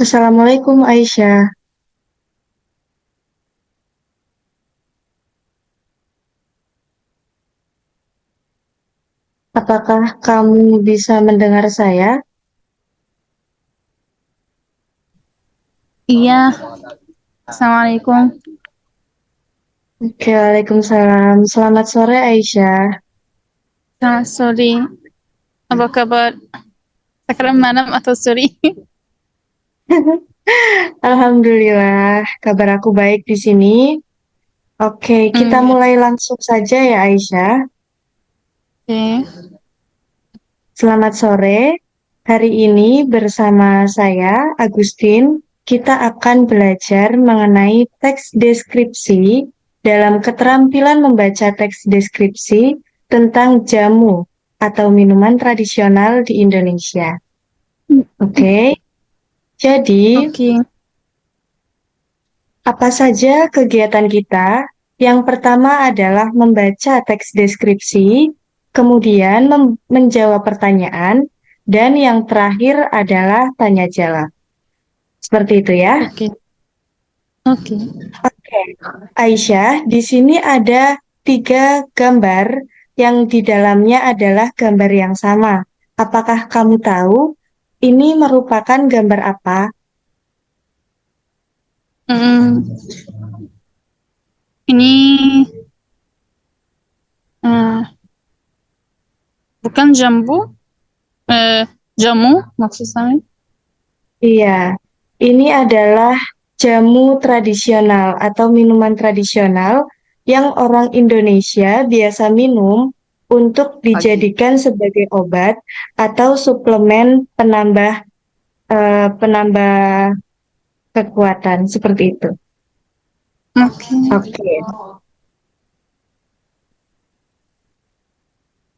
Assalamualaikum Aisyah, apakah kamu bisa mendengar saya? Iya, Assalamualaikum. Oke, Waalaikumsalam. Selamat sore Aisyah. Selamat sore. Apa kabar? Sekarang malam atau sore? Alhamdulillah, kabar aku baik di sini. Oke, kita Ya. mulai langsung saja ya Aisyah. Oke. Selamat sore. Hari ini bersama saya, Agustin, kita akan belajar mengenai teks deskripsi dalam keterampilan membaca teks deskripsi tentang jamu atau minuman tradisional di Indonesia. Oke, jadi Oke. apa saja kegiatan kita? Yang pertama adalah membaca teks deskripsi, kemudian menjawab pertanyaan, dan yang terakhir adalah tanya jawab. Seperti itu ya. Oke. Oke. Oke, Aisyah, di sini ada tiga gambar yang di dalamnya adalah gambar yang sama. Apakah kamu tahu ini merupakan gambar apa? Hmm, ini eh, bukan jambu, eh, jamu maksud saya. Iya, ini adalah jamu tradisional atau minuman tradisional yang orang Indonesia biasa minum untuk dijadikan sebagai obat atau suplemen penambah kekuatan seperti itu. Oke. Oke,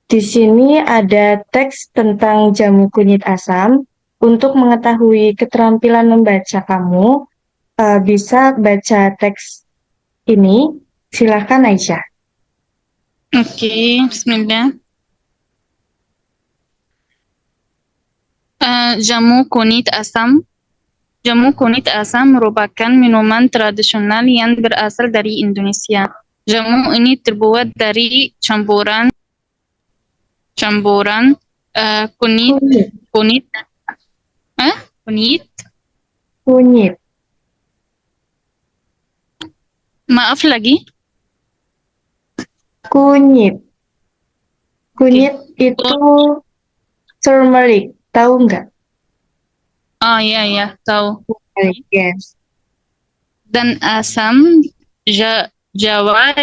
di sini ada teks tentang jamu kunyit asam. Untuk mengetahui keterampilan membaca kamu, bisa baca teks ini. Silakan Aisyah. Oke, Bismillah. Jamu kunyit asam. Jamu kunyit asam merupakan minuman tradisional yang berasal dari Indonesia. Jamu ini terbuat dari campuran kunyit Kunyit, kunyit eh kunyit kunyit, maaf lagi. kunyit. Oke. Kunyit itu Oh, turmeric, tahu nggak? ya ya tahu. Turmeric, yes. Dan asam Jawa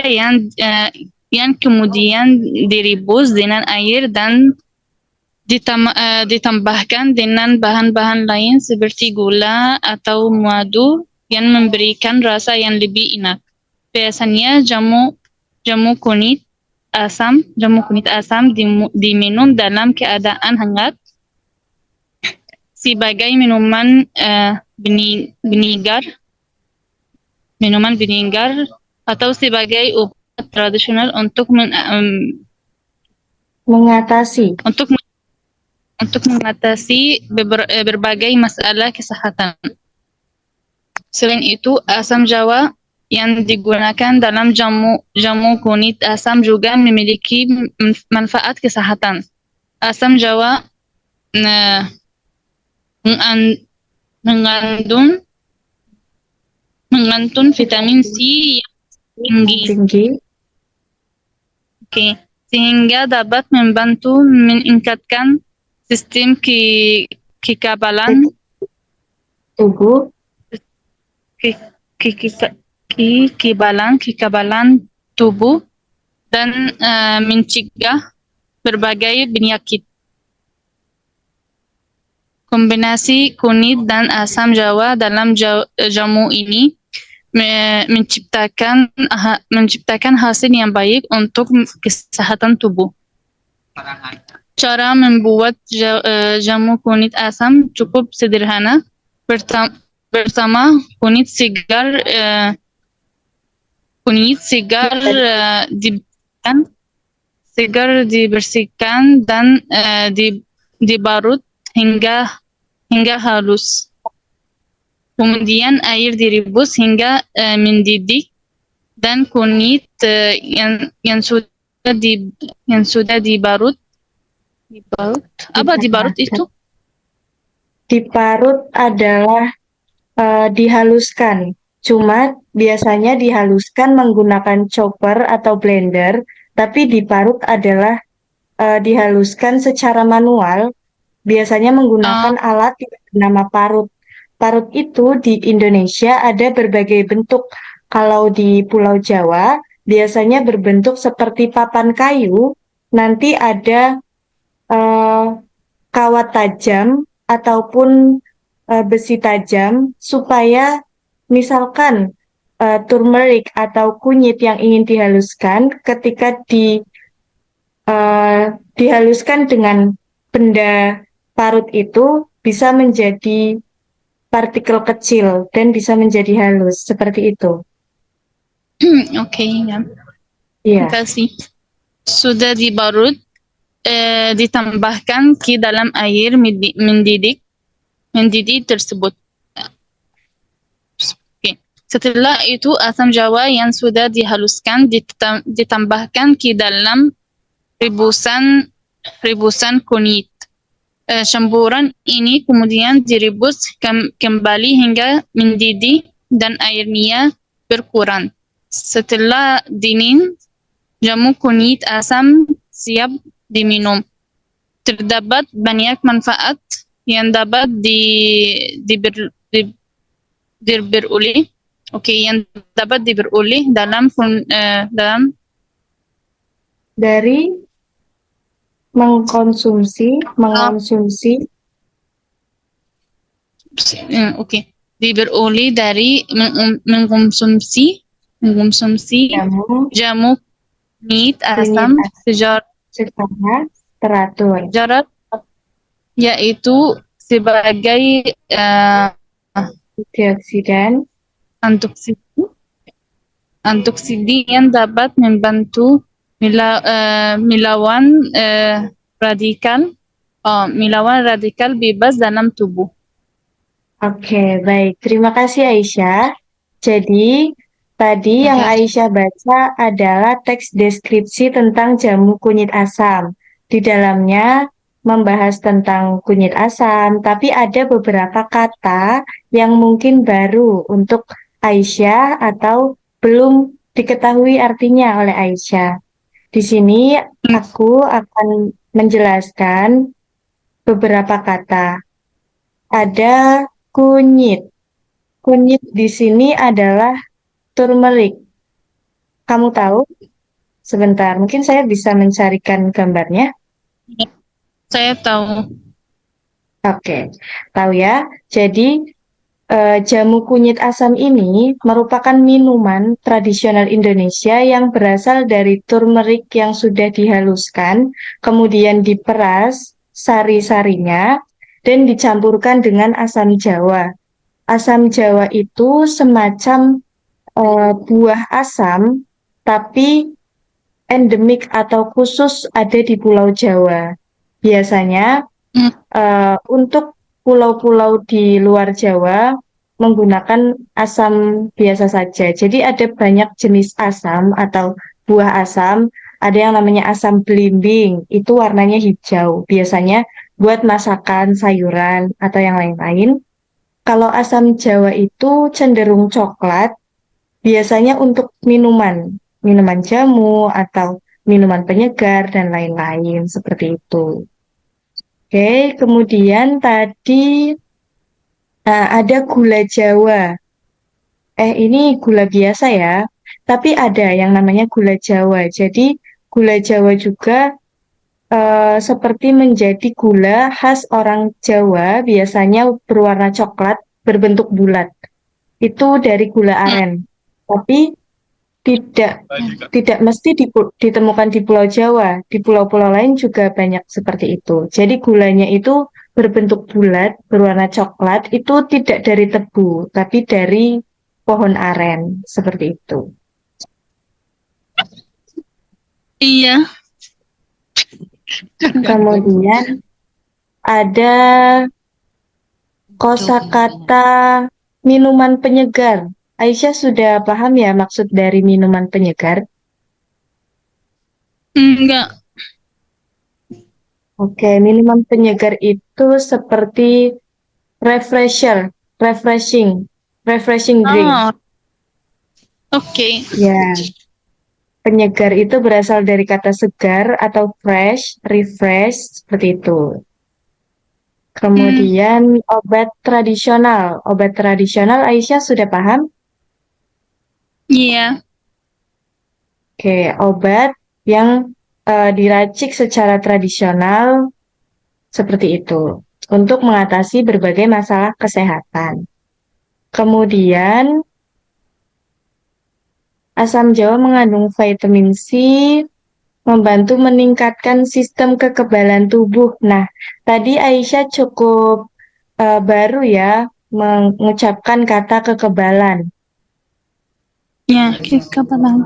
yang kemudian direbus dengan air dan ditambahkan dengan bahan-bahan lain seperti gula atau madu yang memberikan rasa yang lebih enak. Biasanya jamu kunyit asam diminum dalam keadaan hangat sebagai minuman vinegar atau sebagai obat tradisional Mengatasi. untuk untuk mengatasi berbagai masalah kesehatan. Selain itu, asam jawa yang digunakan dalam jamu kunyit asam juga memiliki manfaat kesehatan. Asam jawa eh, mengandung mengandung vitamin C Vitamin yang tinggi, tinggi, oke, sehingga dapat membantu meningkatkan sistem kekebalan eh, tubuh, ke- kekebalan tubuh dan mencegah berbagai penyakit. Kombinasi kunyit dan asam jawa dalam jamu ini menciptakan hasil yang baik untuk kesehatan tubuh. Cara membuat jamu kunyit asam cukup sederhana. Pertama, kunyit segar dibersihkan, dan dibarut hingga halus. Kemudian air direbus hingga mendidih dan kunyit yang sudah dibarut. Apa dibarut itu? Diparut adalah dihaluskan. Cuma biasanya dihaluskan menggunakan chopper atau blender, tapi diparut adalah dihaluskan secara manual, biasanya menggunakan alat yang bernama parut. Parut itu di Indonesia ada berbagai bentuk. Kalau di Pulau Jawa, biasanya berbentuk seperti papan kayu, nanti ada eh, kawat tajam ataupun besi tajam supaya misalkan turmeric atau kunyit yang ingin dihaluskan ketika dihaluskan dengan benda parut itu bisa menjadi partikel kecil dan bisa menjadi halus seperti itu. Oke, ya. Iya. Terima kasih. Sudah dibarut, ditambahkan ke dalam air mendidih tersebut. Oke. Setelah itu asam jawa yang sudah dihaluskan ditambahkan ke dalam rebusan kunyit. Campuran ini kemudian direbus kembali hingga mendidih dan airnya berkurang. Setelah dingin, jamu kunyit asam siap diminum. Terdapat banyak manfaat yang dapat diperoleh. Yang dapat diperoleh dalam Dari mengkonsumsi diperoleh dari mengkonsumsi jamu jamu kunyit kunyit asam secara teratur. sejarat, yaitu sebagai Antioksidan antioksidan yang dapat membantu melawan radikal bebas dalam tubuh. Oke, baik. Terima kasih Aisyah. Jadi, tadi yang Aisyah baca adalah teks deskripsi tentang jamu kunyit asam. Di dalamnya membahas tentang kunyit asam, tapi ada beberapa kata yang mungkin baru untuk Aisyah atau belum diketahui artinya oleh Aisyah. Di sini aku akan menjelaskan beberapa kata. Ada kunyit. Kunyit di sini adalah turmeric. Kamu tahu? Sebentar, mungkin saya bisa mencarikan gambarnya. Saya tahu. Oke, tahu ya. Jadi, jamu kunyit asam ini merupakan minuman tradisional Indonesia yang berasal dari turmeric yang sudah dihaluskan, kemudian diperas sari-sarinya, dan dicampurkan dengan asam jawa. Asam jawa itu semacam buah asam, tapi endemik atau khusus ada di Pulau Jawa. Biasanya untuk pulau-pulau di luar Jawa menggunakan asam biasa saja. Jadi ada banyak jenis asam atau buah asam. Ada yang namanya asam belimbing, itu warnanya hijau. Biasanya buat masakan, sayuran, atau yang lain-lain. Kalau asam Jawa itu cenderung coklat, biasanya untuk minuman jamu atau minuman penyegar dan lain-lain seperti itu. Oke, kemudian tadi ada gula Jawa. Ini gula biasa ya, tapi ada yang namanya gula Jawa. Jadi gula Jawa juga seperti menjadi gula khas orang Jawa, biasanya berwarna coklat, berbentuk bulat. Itu dari gula aren. Tapi tidak mesti ditemukan di Pulau Jawa. Di pulau-pulau lain juga banyak seperti itu. Jadi gulanya itu berbentuk bulat, berwarna coklat, itu tidak dari tebu, tapi dari pohon aren, seperti itu. Iya. Kemudian ada kosakata minuman penyegar. Aisyah sudah paham ya maksud dari minuman penyegar? Enggak. Oke, minuman penyegar itu seperti refresher, refreshing drink. Oh, oke. Ya, penyegar itu berasal dari kata segar atau fresh, refresh, seperti itu. Hmm, Kemudian obat tradisional. Obat tradisional Aisyah sudah paham? iya. Oke, obat yang diracik secara tradisional seperti itu untuk mengatasi berbagai masalah kesehatan. Kemudian asam jawa mengandung vitamin C, membantu meningkatkan sistem kekebalan tubuh. Nah, tadi Aisyah cukup baru ya mengucapkan kata kekebalan. Ya, kekebalan.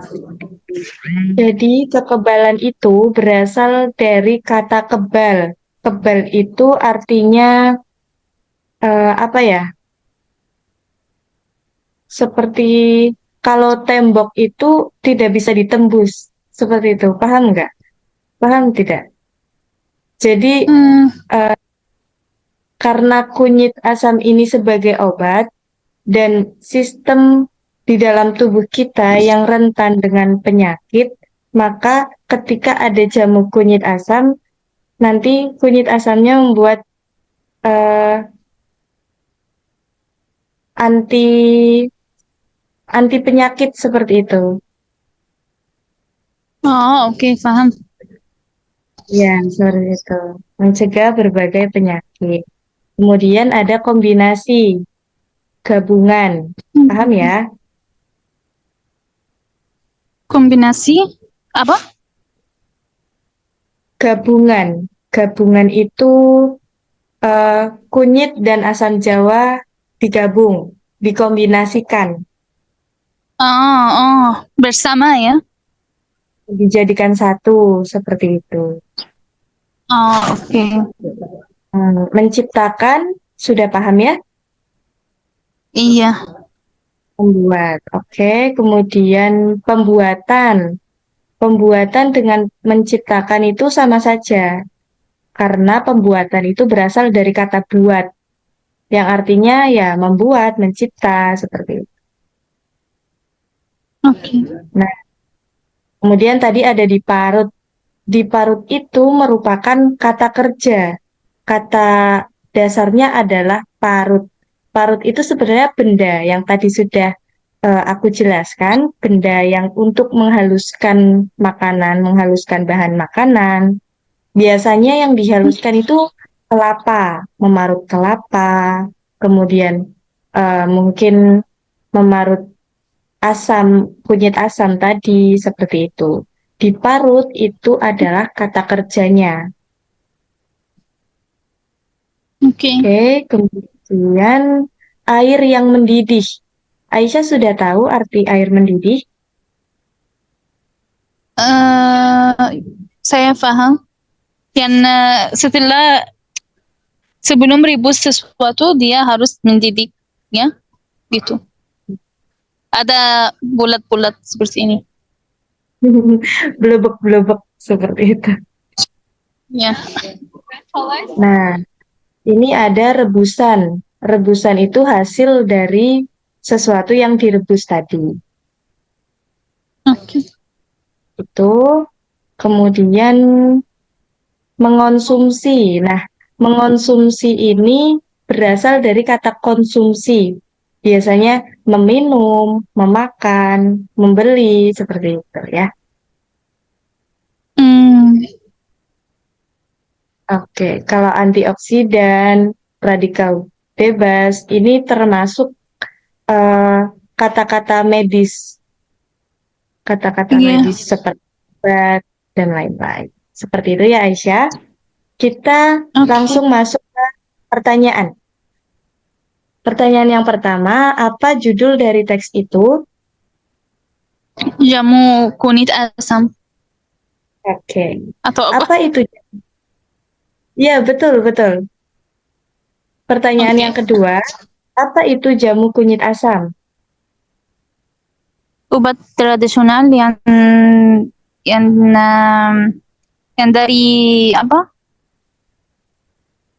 Jadi kekebalan itu berasal dari kata kebal. Kebal itu artinya apa ya? Seperti kalau tembok itu tidak bisa ditembus. Seperti itu. Paham nggak? Paham tidak? Jadi Hmm, eh, karena kunyit asam ini sebagai obat dan sistem di dalam tubuh kita yang rentan dengan penyakit, maka ketika ada jamu kunyit asam, nanti kunyit asamnya membuat eh, anti anti penyakit seperti itu. oh, oke, paham. Ya, seperti itu. Mencegah berbagai penyakit. Kemudian ada kombinasi, gabungan. Paham Hmm, ya? kombinasi apa? Gabungan. Gabungan itu eh, kunyit dan asam jawa digabung, dikombinasikan, Oh, oh, bersama ya. dijadikan satu seperti itu. Oh, oke. Menciptakan, sudah paham ya? Iya. Membuat. Oke, kemudian pembuatan. Pembuatan dengan menciptakan itu sama saja, karena pembuatan itu berasal dari kata buat, yang artinya ya membuat, mencipta, seperti itu. Oke. Nah, kemudian tadi ada diparut. Diparut itu merupakan kata kerja. Kata dasarnya adalah parut. Parut itu sebenarnya benda yang tadi sudah aku jelaskan, benda yang untuk menghaluskan makanan, menghaluskan bahan makanan. Biasanya yang dihaluskan itu kelapa, memarut kelapa, kemudian mungkin memarut asam, kunyit asam tadi, seperti itu. Diparut itu adalah kata kerjanya. Oke. Oke, kemudian air yang mendidih. Aisyah sudah tahu arti air mendidih? eh saya paham. Yang setelah sebelum rebus sesuatu dia harus mendidih, ya, gitu. Ada bulat-bulat seperti ini. Blebek-blebek seperti itu. Ya. Nah, ini ada rebusan. Rebusan itu hasil dari sesuatu yang direbus tadi. Oke. Itu kemudian mengonsumsi. Nah, mengonsumsi ini berasal dari kata konsumsi. Biasanya meminum, memakan, membeli, seperti itu ya. Hmm, Oke, kalau antioksidan, radikal bebas, ini termasuk eh, kata-kata medis, kata-kata iya. medis seperti obat dan lain-lain. Seperti itu ya Aisyah. Kita Oke. langsung masuk ke pertanyaan. Pertanyaan yang pertama, apa judul dari teks itu? Jamu kunyit asam Oke. atau apa? Apa itu? Ya, betul, betul. Pertanyaan Oke. yang kedua, Apa itu jamu kunyit asam? Obat tradisional yang um, yang dari apa?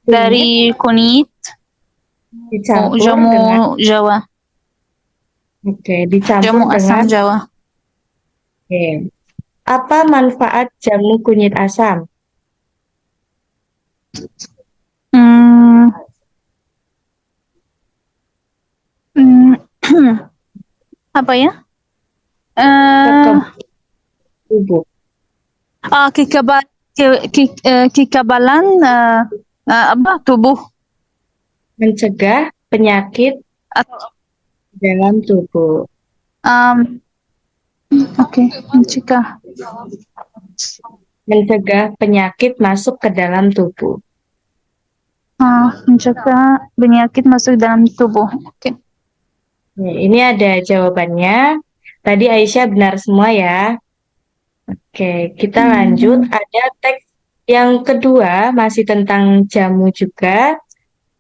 Kunyit Dari kunyit dicampur jamu dengan Jawa, dicampur jamu asam dengan Jawa. oke. Apa manfaat jamu kunyit asam? Hmm, hmm, apa ya? Eh, Kekebalan tubuh, kekebal kekebalan apa tubuh mencegah penyakit atau dalam tubuh. um, oke mencegah Mencegah penyakit masuk ke dalam tubuh. mencegah penyakit masuk dalam tubuh. Oke. Ini ada jawabannya. Tadi Aisyah benar semua ya. Oke, kita lanjut. Ada teks yang kedua, masih tentang jamu juga.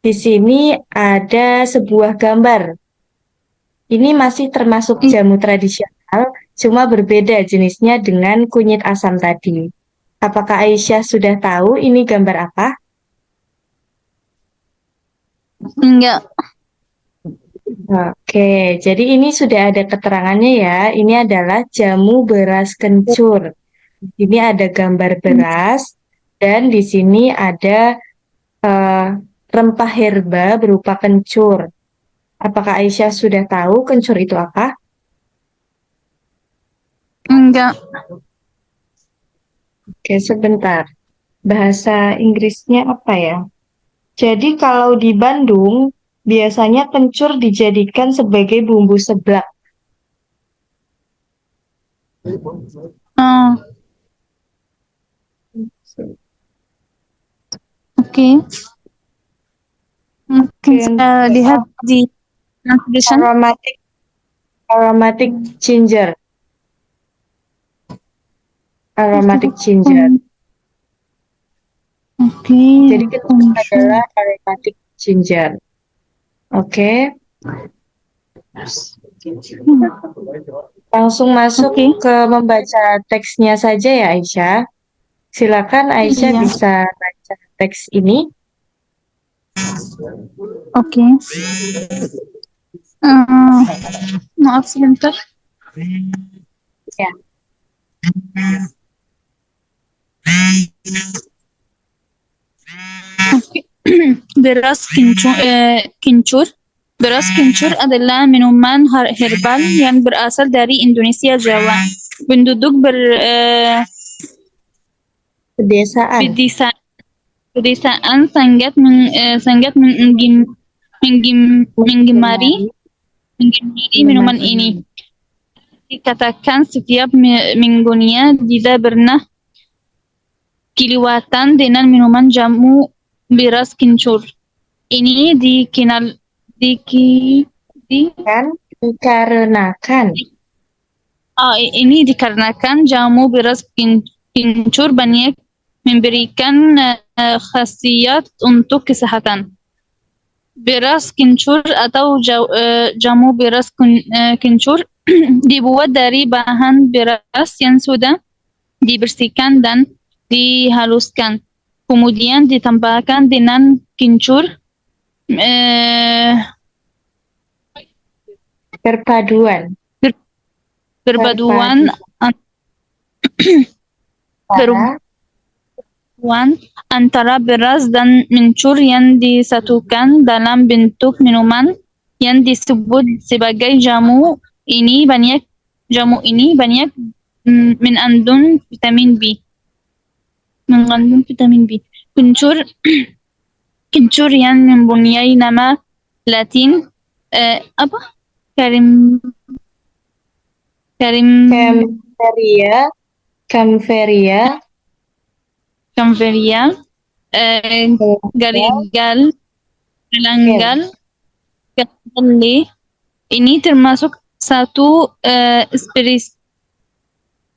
Di sini ada sebuah gambar. Ini masih termasuk I- jamu tradisional, cuma berbeda jenisnya dengan kunyit asam tadi. Apakah Aisyah sudah tahu ini gambar apa? Enggak. Oke, jadi ini sudah ada keterangannya ya. Ini adalah jamu beras kencur. Ini ada gambar beras dan di sini ada eh, rempah herba berupa kencur. Apakah Aisyah sudah tahu kencur itu apa? Enggak. Oke, sebentar. Bahasa Inggrisnya apa ya? Jadi kalau di Bandung, biasanya kencur dijadikan sebagai bumbu seblak. Ah, oke. Mungkin Dan saya lihat di translation. aromatic aromatic ginger, aromatic ginger. Oke. Jadi kencur adalah aromatic ginger. Oke, langsung masuk Oke. ke membaca teksnya saja ya Aisyah. Silakan Aisyah Iya. bisa baca teks ini. Oke. Eh, maaf sebentar. Ya. Oke. Beras kincur. Beras kincur adalah minuman herbal yang berasal dari Indonesia Jawa. Penduduk Pedesaan. berdesa- pedesaan sangat menggemari Mengenai minuman minuman ini. ini. Dikatakan setiap minggunya tidak pernah kelewatan dengan minuman jamu beras kincur. Ini dikenal diki, di, Kan dikarenakan ini dikarenakan jamu beras kincur banyak memberikan khasiat untuk kesehatan. Beras kincur atau jamu beras kincur dibuat dari bahan beras yang sudah dibersihkan dan dihaluskan. Kemudian ditambahkan dengan kincur eh, perpaduan berpaduan antara antara beras dan kencur yang disatukan dalam bentuk minuman yang disebut sebagai jamu. Jamu ini banyak mengandung vitamin B. Mengandung vitamin B. Kencur kencur yang mempunyai nama Latin apa? Karim Karim Camferia, Camferia, Camveria, Garigal, Galangal, Galangal. Ini termasuk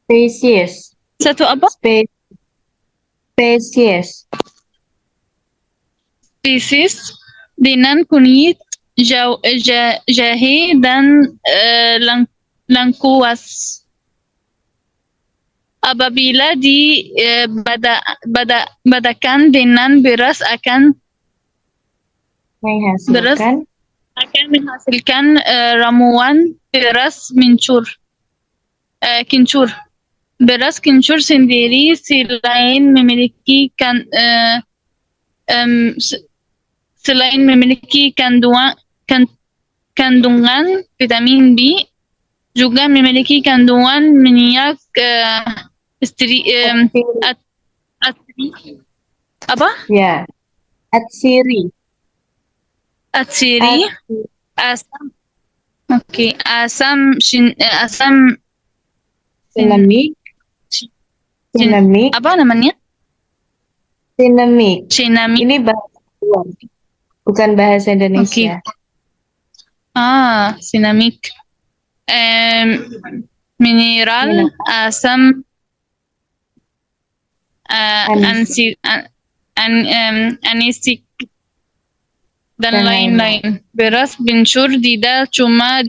spesies, satu apa? spe- spesies. Spesies dengan kunyit jahe dan lengkuas. Apabila badakan dengan beras akan Menghasilkan menghasilkan ramuan beras kencur. Beras kencur sendiri selain memiliki kandungan vitamin B, juga memiliki kandungan minyak ya, atsiri. asam Cinnamic. apa namanya? Cinnamic. Cinnamic. Ini bahasa luar, bukan bahasa Indonesia. Cinnamic. Mineral, asam, anisik, dan lain-lain. Beras kencur tidak cuma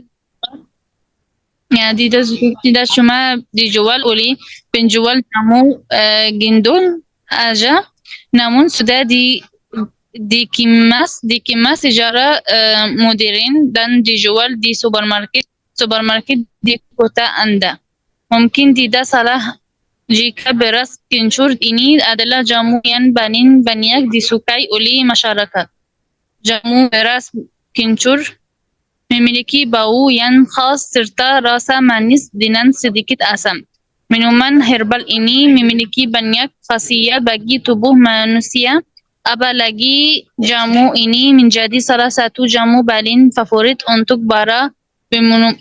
dijual oleh penjual jamu gendul aja, namun sudah dikemas secara modern dan dijual di supermarket di kota Anda. Mungkin tidak salah jika beras kencur ini adalah jamu yang paling banyak disukai oleh masyarakat. Jamu beras kencur memiliki bau yang khas serta rasa manis dengan sedikit asam. Minuman herbal ini memiliki banyak khasiat bagi tubuh manusia, apalagi jamu ini menjadi salah satu jamu paling favorit untuk para peminumnya.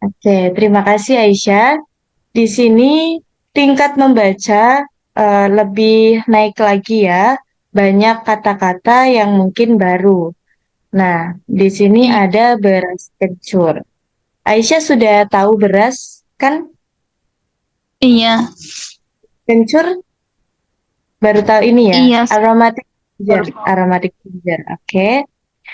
Oke, terima kasih Aisyah. Di sini tingkat membaca lebih naik lagi ya. Banyak kata-kata yang mungkin baru. Nah, di sini ada beras kencur. Aisyah sudah tahu beras, kan? Iya. Kencur baru tahu ini ya? Iya. Aromatic ginger. Oke.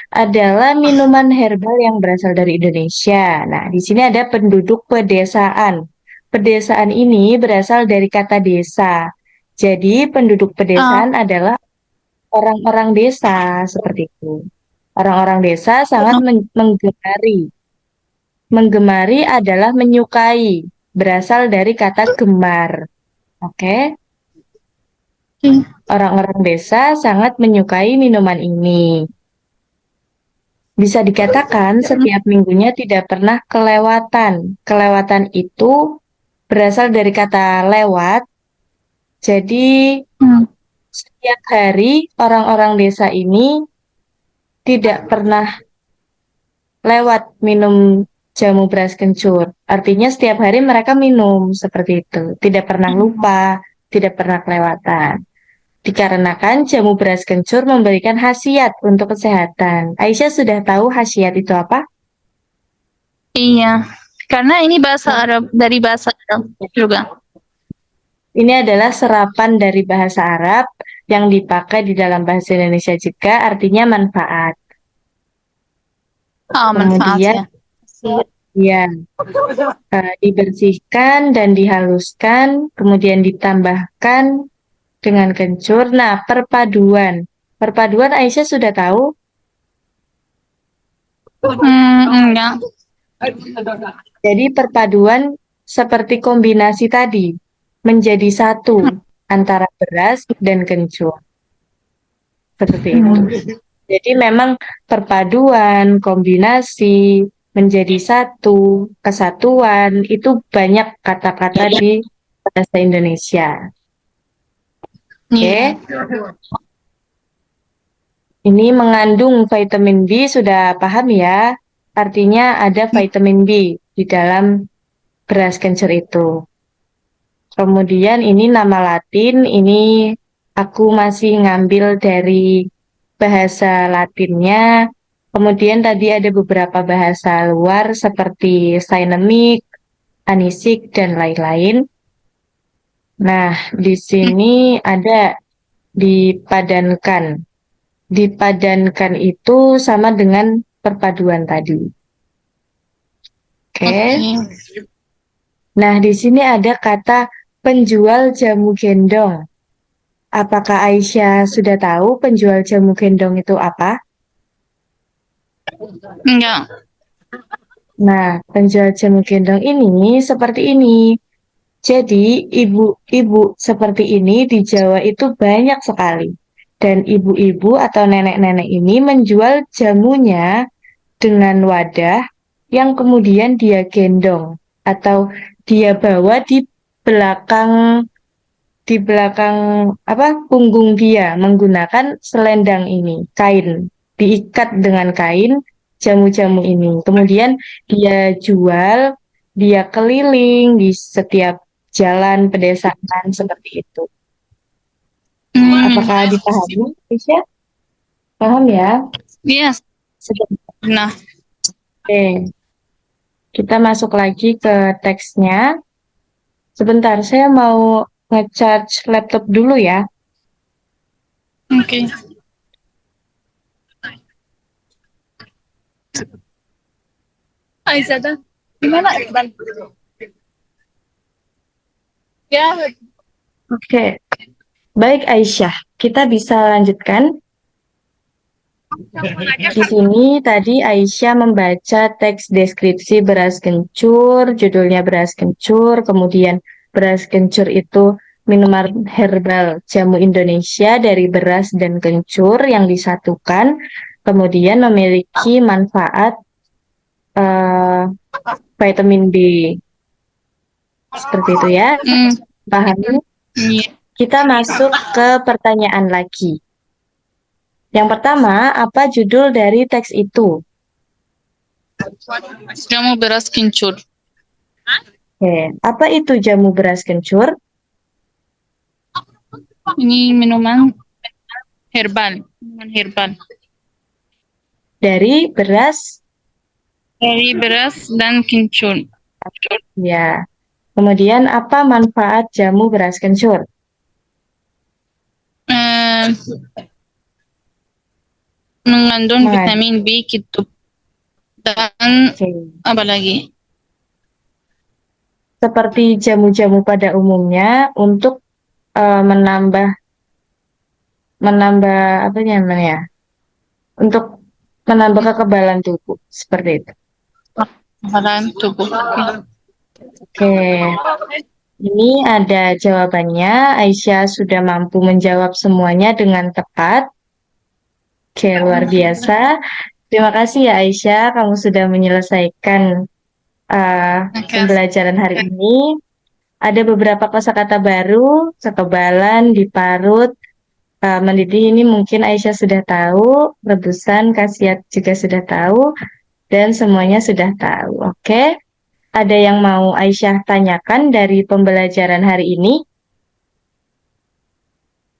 Adalah minuman herbal yang berasal dari Indonesia. Nah, di sini ada penduduk pedesaan. Pedesaan ini berasal dari kata desa. Jadi, penduduk pedesaan adalah orang-orang desa, seperti itu. Orang-orang desa sangat menggemari. Menggemari adalah menyukai, berasal dari kata gemar. Oke? Orang-orang desa sangat menyukai minuman ini. Bisa dikatakan setiap minggunya tidak pernah kelewatan. Kelewatan itu berasal dari kata lewat. Jadi setiap hari orang-orang desa ini tidak pernah lewat minum jamu beras kencur. Artinya setiap hari mereka minum seperti itu. Tidak pernah lupa, tidak pernah kelewatan. Dikarenakan jamu beras kencur memberikan khasiat untuk kesehatan. Aisyah sudah tahu khasiat itu apa? Iya, karena ini bahasa Arab, dari bahasa Arab juga. Ini adalah serapan dari bahasa Arab yang dipakai di dalam bahasa Indonesia juga, artinya manfaat. Manfaat ya. Dibersihkan dan dihaluskan, kemudian ditambahkan dengan kencur. Nah, perpaduan. Perpaduan Aisyah sudah tahu? Enggak. Jadi perpaduan seperti kombinasi tadi, menjadi satu antara beras dan kencur. Seperti itu. Jadi memang perpaduan, kombinasi, menjadi satu, kesatuan, itu banyak kata-kata di bahasa Indonesia. Oke. Ini mengandung vitamin B, sudah paham ya? Artinya ada vitamin B di dalam beras kencur itu. Kemudian ini nama Latin, ini aku masih ngambil dari bahasa Latinnya. Kemudian tadi ada beberapa bahasa luar seperti Cinnamic, anisik, dan lain-lain. Nah, di sini ada dipadankan. Dipadankan itu sama dengan perpaduan tadi. Oke. Oke. Nah, di sini ada kata penjual jamu gendong. Apakah Aisyah sudah tahu penjual jamu gendong itu apa? Enggak. Nah, penjual jamu gendong ini seperti ini. Jadi, ibu-ibu seperti ini di Jawa itu banyak sekali. Dan ibu-ibu atau nenek-nenek ini menjual jamunya dengan wadah yang kemudian dia gendong atau dia bawa belakang di belakang apa punggung dia menggunakan selendang ini, kain, diikat dengan kain jamu-jamu ini. Kemudian dia jual, dia keliling di setiap jalan pedesaan seperti itu. Hmm. Apakah dipahami, Aisyah? Paham ya? Yes. Sebentar. Nah. Oke, kita masuk lagi ke teksnya. Sebentar, saya mau nge-charge laptop dulu ya. Oke. Aisyah, gimana Iqbal? Ya. Oke, baik Aisyah, kita bisa lanjutkan. Di sini tadi Aisyah membaca teks deskripsi beras kencur, judulnya beras kencur, kemudian beras kencur itu minuman herbal jamu Indonesia dari beras dan kencur yang disatukan, kemudian memiliki manfaat eh, vitamin B. Seperti itu ya, Hmm. pahami? Iya. Kita masuk ke pertanyaan lagi. Yang pertama, apa judul dari teks itu? Jamu beras kencur. Oke, apa itu jamu beras kencur? Ini minuman herbal. Minuman herbal. Dari beras, Dari beras dan kencur. ya. Kemudian apa manfaat jamu beras kencur? Eh, mengandung Mengad- vitamin B gitu. Dan Oke. apa lagi? Seperti jamu-jamu pada umumnya untuk menambah menambah apa namanya? Untuk menambah kekebalan tubuh seperti itu. Bahan tubuh. Oke, ini ada jawabannya. Aisyah sudah mampu menjawab semuanya dengan tepat. Oke, luar biasa. Terima kasih ya Aisyah, kamu sudah menyelesaikan Oke. pembelajaran hari ini. Ada beberapa kosakata baru, kekebalan, diparut, mendidih ini mungkin Aisyah sudah tahu, rebusan, khasiat juga sudah tahu, dan semuanya sudah tahu. Oke, ada yang mau Aisyah tanyakan dari pembelajaran hari ini?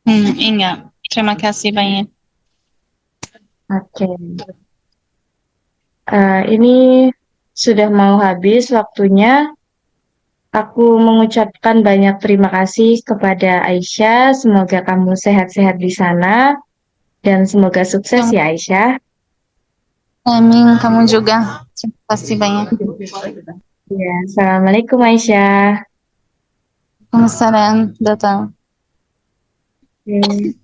Enggak. Terima kasih banyak. Oke. Ini sudah mau habis waktunya. Aku mengucapkan banyak terima kasih kepada Aisyah. Semoga kamu sehat-sehat di sana dan semoga sukses ya Aisyah. Amin, kamu juga. Terima kasih banyak. Ya, Assalamualaikum Aisyah. Waalaikumsalam, datang. Oke.